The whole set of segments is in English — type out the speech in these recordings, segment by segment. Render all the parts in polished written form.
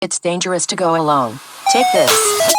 It's dangerous to go alone. Take this.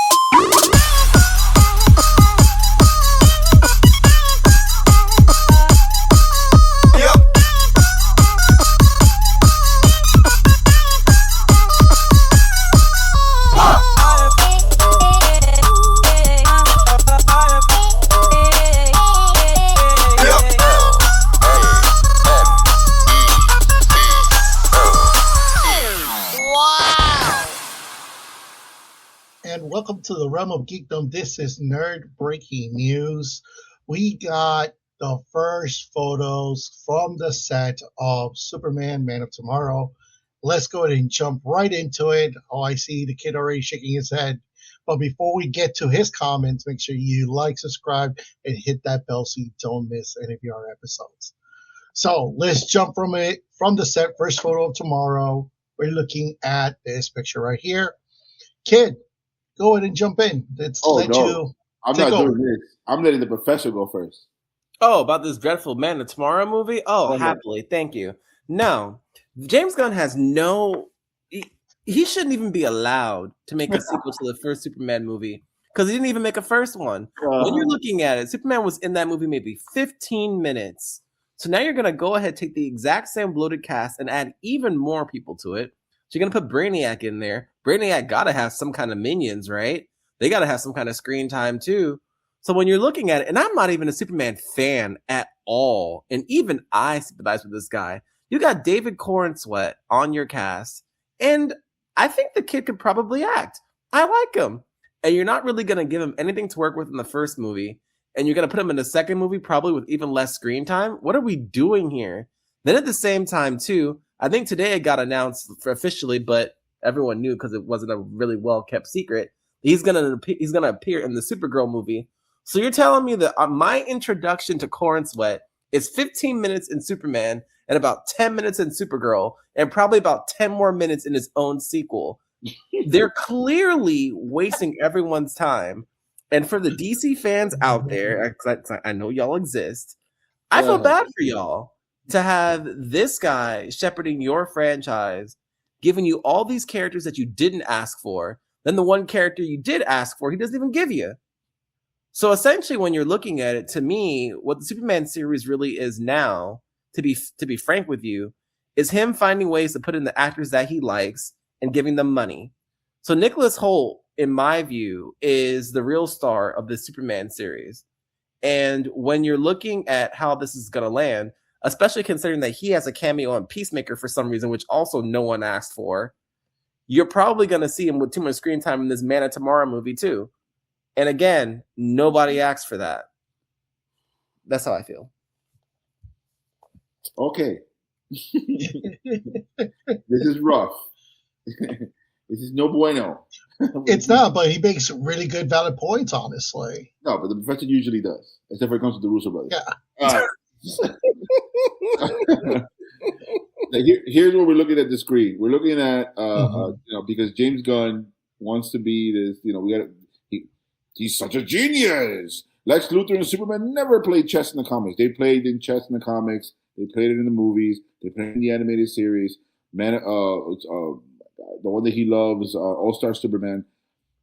Welcome to the realm of geekdom. This is nerd breaking news. We got the first photos from the set of Superman Man of Tomorrow. Let's go ahead and jump right into it. Oh, I see the kid already shaking his head. But before we get to his comments, make sure you like, subscribe, and hit that bell so you don't miss any of our episodes. So let's jump from the set. First photo of tomorrow. We're looking at this picture right here. Kid, go ahead and jump in. I'm not doing this. I'm letting the professor go first. Oh, about this dreadful Man of Tomorrow movie? Oh, happily. Thank you. No. James Gunn has he shouldn't even be allowed to make a sequel to the first Superman movie because he didn't even make a first one. When you're looking at it, Superman was in that movie maybe 15 minutes. So now you're going to go ahead, take the exact same bloated cast and add even more people to it. So you're going to put Brainiac in there. Brainiac got to have some kind of minions, right? They got to have some kind of screen time too. So when you're looking at it, and I'm not even a Superman fan at all, and even I sympathize with this guy. You got David Corenswet on your cast, and I think the kid could probably act. I like him. And you're not really going to give him anything to work with in the first movie, and you're going to put him in the second movie probably with even less screen time. What are we doing here? Then at the same time too, I think today it got announced officially, but everyone knew because it wasn't a really well-kept secret. He's gonna appear in the Supergirl movie. So you're telling me that my introduction to Corenswet is 15 minutes in Superman and about 10 minutes in Supergirl and probably about 10 more minutes in his own sequel. They're clearly wasting everyone's time. And for the DC fans out there, I know y'all exist, I feel bad for y'all to have this guy shepherding your franchise, giving you all these characters that you didn't ask for. Then the one character you did ask for, he doesn't even give you. So essentially, when you're looking at it, to me, what the Superman series really is now, to be frank with you, is him finding ways to put in the actors that he likes and giving them money. So Nicholas Hoult, in my view, is the real star of the Superman series. And when you're looking at how this is going to land, especially considering that he has a cameo on Peacemaker for some reason, which also no one asked for, you're probably going to see him with too much screen time in this Man of Tomorrow movie too. And again, nobody asked for that. That's how I feel. Okay. This is rough. This is no bueno. It's not, but he makes really good, valid points, honestly. No, but the professor usually does, except for it comes to the Russo brothers. Yeah. Here's what we're looking at the screen. We're looking at, because James Gunn wants to be this, he's such a genius. Lex Luthor and Superman never played chess in the comics. They played in chess in the comics. They played it in the movies. They played it in the animated series. The one that he loves, All-Star Superman.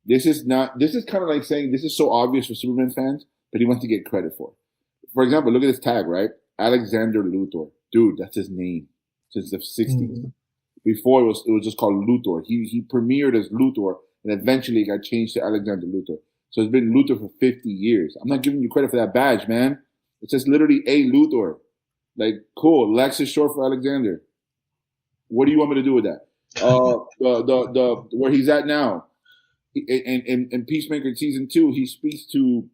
This is kind of like saying this is so obvious for Superman fans, but he wants to get credit for it. For example, look at this tag, right? Alexander Luthor. Dude, that's his name since the 60s. Mm-hmm. Before it was just called Luthor. He premiered as Luthor and eventually got changed to Alexander Luthor. So it's been Luthor for 50 years. I'm not giving you credit for that badge, man. It says literally A Luthor. Like, cool. Lex is short for Alexander. What do you want me to do with that? Where he's at now. In Peacemaker season 2, he speaks to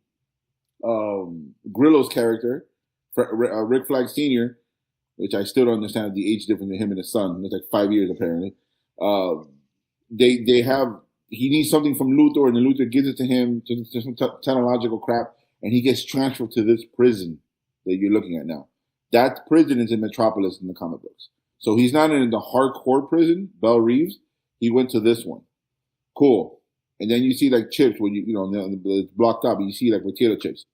Grillo's character, Rick Flag Sr., which I still don't understand the age difference in him and his son. It's like 5 years apparently. He needs something from Luthor, and then Luthor gives it to him to some technological crap, and he gets transferred to this prison that you're looking at now. That prison is in Metropolis in the comic books. So he's not in the hardcore prison, Belle Reeves. He went to this one. Cool. And then you see like chips when it's blocked up, and you see like potato chips.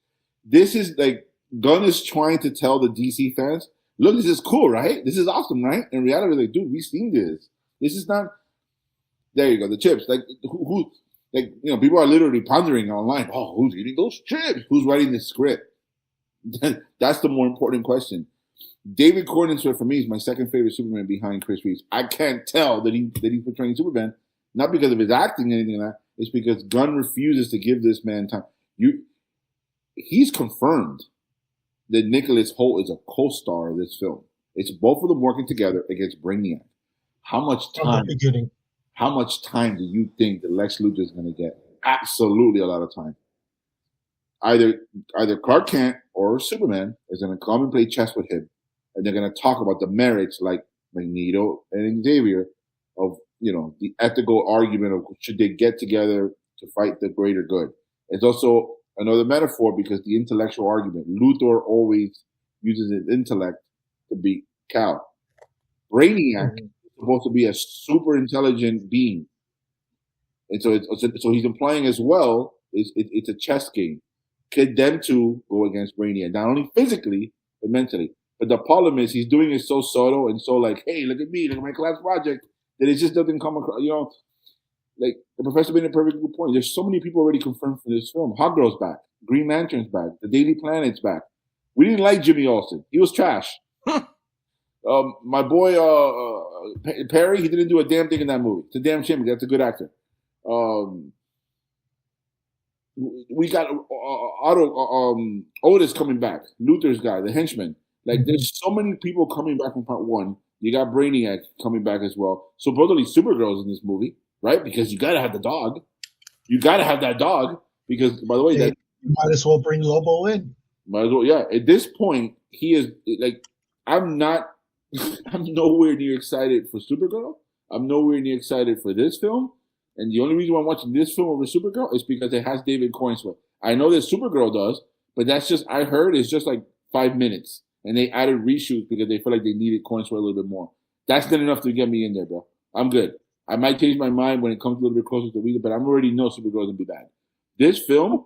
This is like Gunn is trying to tell the DC fans, look, this is cool, right? This is awesome, right? In reality, like, dude, we've seen this. This is not. There you go. The chips. Like who like people are literally pondering online. Oh, who's eating those chips? Who's writing the script? That's the more important question. David Corenswet for me is my second favorite Superman behind Chris Reeves. I can't tell that he's portraying Superman, not because of his acting or anything like that. It's because Gunn refuses to give this man time. He's confirmed that Nicholas Hoult is a co-star of this film. It's both of them working together against Brainiac. How much time? How much time do you think that Lex Luthor is going to get? Absolutely a lot of time. Either Clark Kent or Superman is going to come and play chess with him, and they're going to talk about the merits, like Magneto and Xavier, of the ethical argument of should they get together to fight the greater good. It's also another metaphor because the intellectual argument. Luthor always uses his intellect to beat Cal. Brainiac is supposed to be a super intelligent being, and so he's implying as well. It's a chess game. Could them two go against Brainiac, not only physically but mentally? But the problem is he's doing it so subtle and so like, hey, look at me, look at my class project, that it just doesn't come across. Like the professor made a perfect good point. There's so many people already confirmed for this film. Hawkgirl's back, Green Lantern's back, the Daily Planet's back. We didn't like Jimmy Olsen. He was trash. My boy Perry, he didn't do a damn thing in that movie. It's a damn shame. That's a good actor. We got Otis coming back, Luthor's guy, the henchman. Like, there's so many people coming back from part one. You got Brainiac coming back as well. Supposedly Supergirl's in this movie, right? Because you got to have the dog. You got to have that dog. Because, by the way, you might as well bring Lobo in. Might as well, yeah. At this point, he is, like, I'm nowhere near excited for Supergirl. I'm nowhere near excited for this film. And the only reason why I'm watching this film over Supergirl is because it has David Corenswet. I know that Supergirl does, but that's just, I heard it's just like 5 minutes. And they added reshoots because they feel like they needed Corenswet a little bit more. That's good enough to get me in there, bro. I'm good. I might change my mind when it comes a little bit closer to the weekend, but I already know Supergirl's going to be bad. This film,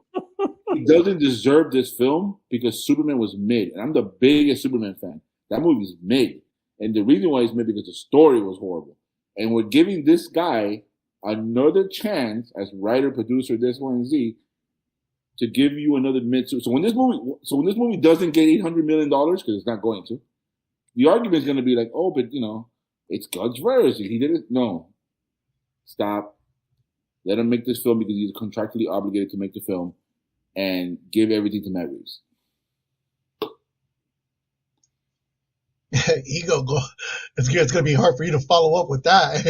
it doesn't deserve this film because Superman was mid. And I'm the biggest Superman fan. That movie's mid. And the reason why it's mid because the story was horrible. And we're giving this guy another chance as writer, producer, this, one, and Z, to give you another mid. So when this movie doesn't get $800 million, because it's not going to, the argument is going to be like, oh, but it's God's verse. He did it. No, stop. Let him make this film because he's contractually obligated to make the film, and give everything to Matt Reeves. Ego, it's going to be hard for you to follow up with that.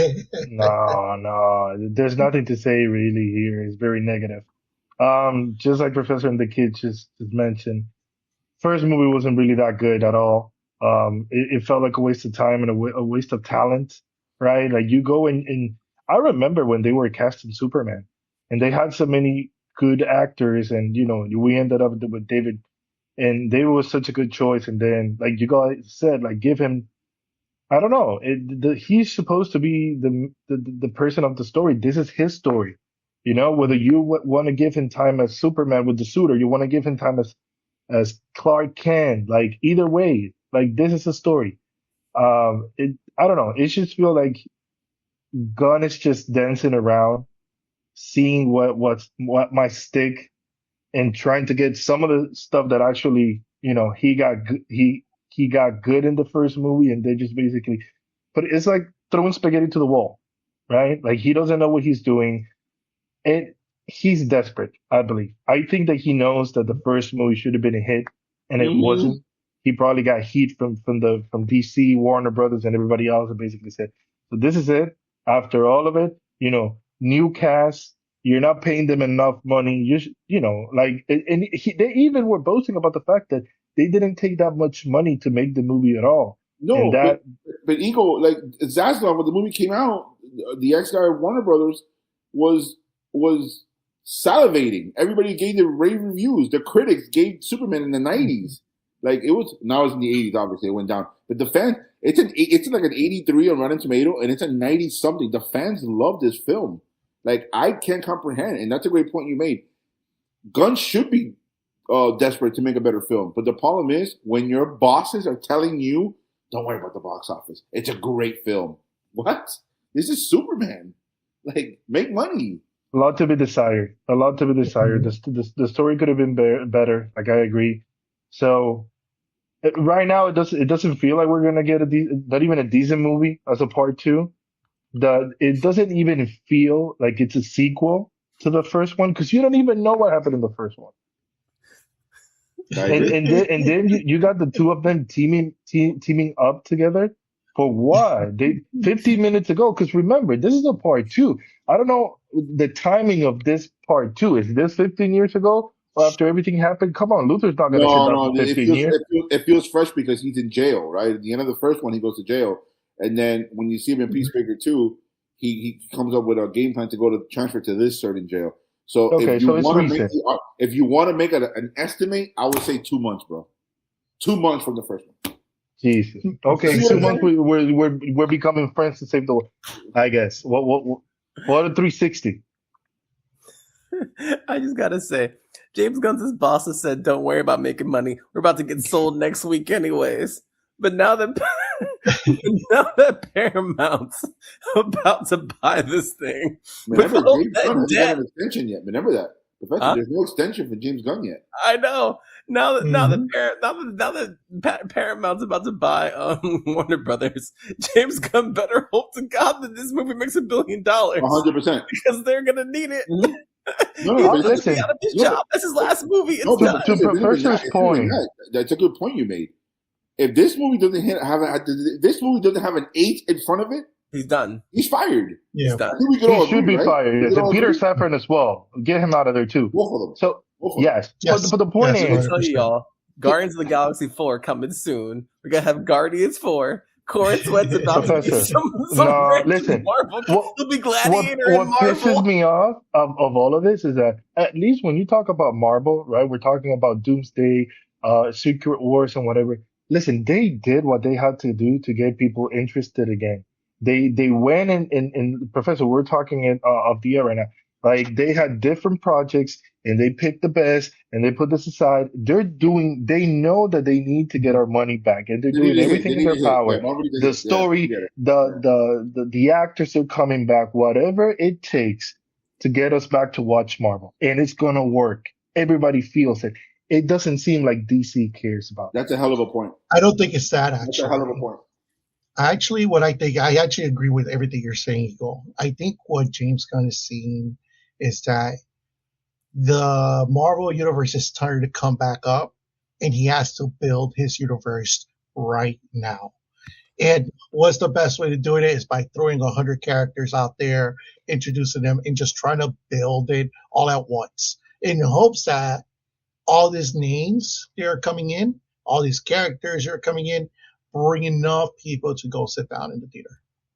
No, there's nothing to say really here. It's very negative. Just like Professor and the kid just mentioned, first movie wasn't really that good at all. It felt like a waste of time and a waste of talent, right? Like you go and I remember when they were casting Superman and they had so many good actors and, we ended up with David and David was such a good choice. And then like you guys said, like give him, I don't know, he's supposed to be the person of the story. This is his story. Whether you want to give him time as Superman with the suit or you want to give him time as Clark Kent, like either way, like this is a story. I don't know. It just feel like Gunn is just dancing around, seeing what might stick and trying to get some of the stuff that actually, he got good in the first movie and they just basically, but it's like throwing spaghetti to the wall, right? Like he doesn't know what he's doing. And he's desperate, I believe. I think that he knows that the first movie should have been a hit, and it wasn't. He probably got heat from DC, Warner Brothers, and everybody else, and basically said, "So this is it. After all of it, new cast. You're not paying them enough money. They even were boasting about the fact that they didn't take that much money to make the movie at all. No, but Ego, like Zaslav, when the movie came out, the ex-guy of Warner Brothers was salivating. Everybody gave the rave reviews. The critics gave Superman in the 90s. Like it was, now it's in the 80s, obviously, it went down. But the fans, it's like an 83 on Rotten Tomato, and it's a 90 something. The fans love this film. Like I can't comprehend, and that's a great point you made. Gunn should be desperate to make a better film, but the problem is when your bosses are telling you, "Don't worry about the box office. It's a great film." What? This is Superman. Like, make money. A lot to be desired. A lot to be desired. The story could have been better. Like I agree. So right now it doesn't feel like we're gonna get not even a decent movie as a part two. It doesn't even feel like it's a sequel to the first one because you don't even know what happened in the first one. And then you got the two of them teaming up together for what? 15 minutes ago. Because remember, this is a part two. I don't know the timing of this part two. Is this 15 years ago or after everything happened? Come on, Luther's not going to sit down for 15 years. It feels fresh because he's in jail, right? At the end of the first one, he goes to jail. And then when you see him in Peacemaker 2, he comes up with a game plan to go to transfer to this certain jail. So if you want to make an estimate, I would say 2 months, bro. 2 months from the first one. Jesus. Okay, 2 months. We're becoming friends to save the world. I guess. What a 360. I just gotta say, James Gunn's boss has said, "Don't worry about making money. We're about to get sold next week, anyways." But now that Paramount's about to buy this thing, remember, James Gunn hasn't got an extension yet. Remember that. There's no extension for James Gunn yet. I know. Now that Paramount's about to buy Warner Brothers, James Gunn better hope to God that this movie makes $1 billion. 100%. Because they're gonna need it. Listen. Out of his job. That's his last movie. To Professor's point, that's a good point you made. If this movie doesn't have an 8 in front of it, he's done. He's fired. Yeah, he's done. He should be fired. Yes. And Peter Safran as well. Get him out of there too. Both of them. So yes. But the point is, I'll tell you, y'all, Guardians of the Galaxy 4 coming soon. We're gonna have Guardians 4. Corin Sweat's about to get some listen. Marvel. He'll be Gladiator what in Marvel. pisses me off of all of this is that at least when you talk about Marvel, right? We're talking about Doomsday, Secret Wars, and whatever. Listen, they did what they had to do to get people interested again. They went and Professor, we're talking of the air right now. Like they had different projects and they picked the best and they put this aside. They know that they need to get our money back and they're doing everything in their power. The story, the actors are coming back, whatever it takes to get us back to watch Marvel. And it's going to work. Everybody feels it. It doesn't seem like DC cares about it. That's a hell of a point. I don't think it's that, actually. That's a hell of a point. Actually, what I think, I actually agree with everything you're saying, Eagle. I think what James Gunn is seeing is that the Marvel universe is starting to come back up, and he has to build his universe right now. And what's the best way to do it is by throwing 100 characters out there, introducing them, and just trying to build it all at once in hopes that all these names that are coming in, all these characters that are coming in, bring enough people to go sit down in the theater.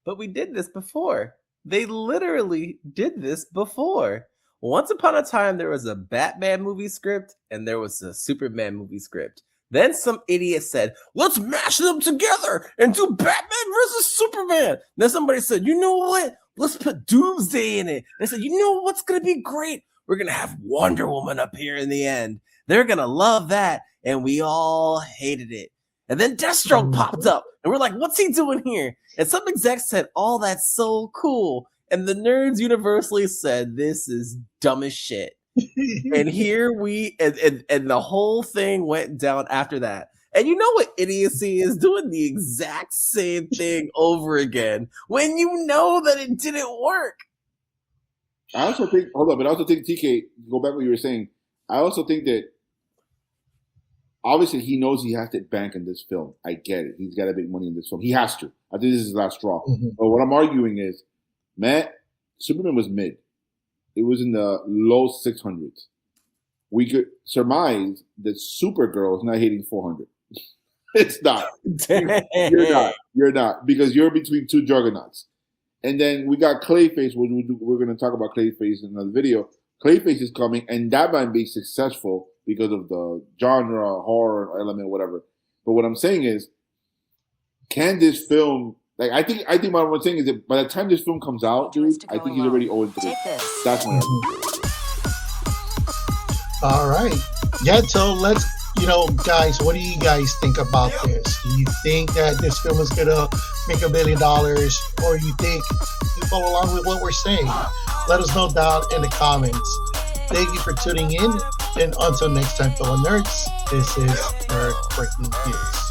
But we did this before. They literally did this before. Once upon a time, there was a Batman movie script and there was a Superman movie script. Then some idiot said, let's mash them together and do Batman versus Superman. Then somebody said, you know what? Let's put Doomsday in it. And they said, you know what's going to be great? We're going to have Wonder Woman up here in the end. They're going to love that. And we all hated it. And then Deathstroke popped up. And we're like, what's he doing here? And some exec said, oh, that's so cool. And the nerds universally said, this is dumb as shit. And here and the whole thing went down after that. And you know what idiocy is? Doing the exact same thing over again when you know that it didn't work. I also think, TK, go back to what you were saying. I also think that obviously he knows he has to bank in this film. I get it. He's got to make money in this film. He has to. I think this is his last straw. Mm-hmm. But what I'm arguing is, Matt, Superman was mid. It was in the low 600s. We could surmise that Supergirl is not hitting 400. It's not. You're not. Because you're between two juggernauts. And then we got Clayface. We're going to talk about Clayface in another video. Clayface is coming, and that might be successful because of the genre, horror element, whatever. But what I'm saying is, can this film... Like I think what I'm saying is that by the time this film comes out, dude, I think he's already 0-3. That's my argument. All right. Yeah, so let's, guys, what do you guys think about this? Do you think that this film is going to make $1 billion? Or you think follow along with what we're saying. Let us know down in the comments. Thank you for tuning in. And until next time, fellow nerds, this is Nerd Breaking News.